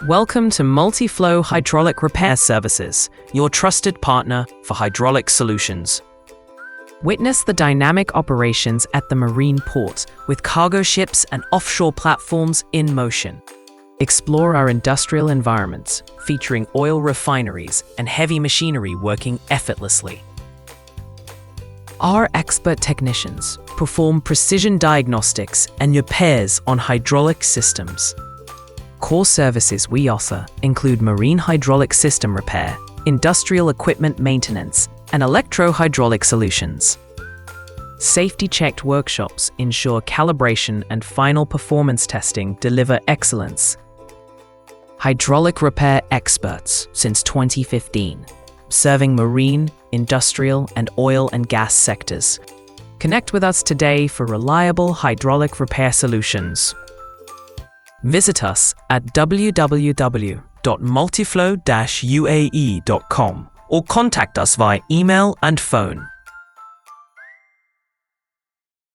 Welcome to Multi-Flow Hydraulic Repair Services, your trusted partner for hydraulic solutions. Witness the dynamic operations at the marine port with cargo ships and offshore platforms in motion. Explore our industrial environments featuring oil refineries and heavy machinery working effortlessly. Our expert technicians perform precision diagnostics and repairs on hydraulic systems. Core services we offer include marine hydraulic system repair, industrial equipment maintenance, and electro-hydraulic solutions. Safety-checked workshops ensure calibration and final performance testing deliver excellence. Hydraulic repair experts since 2015, serving marine, industrial, and oil and gas sectors. Connect with us today for reliable hydraulic repair solutions. Visit us at www.multiflow-uae.com or contact us via email and phone.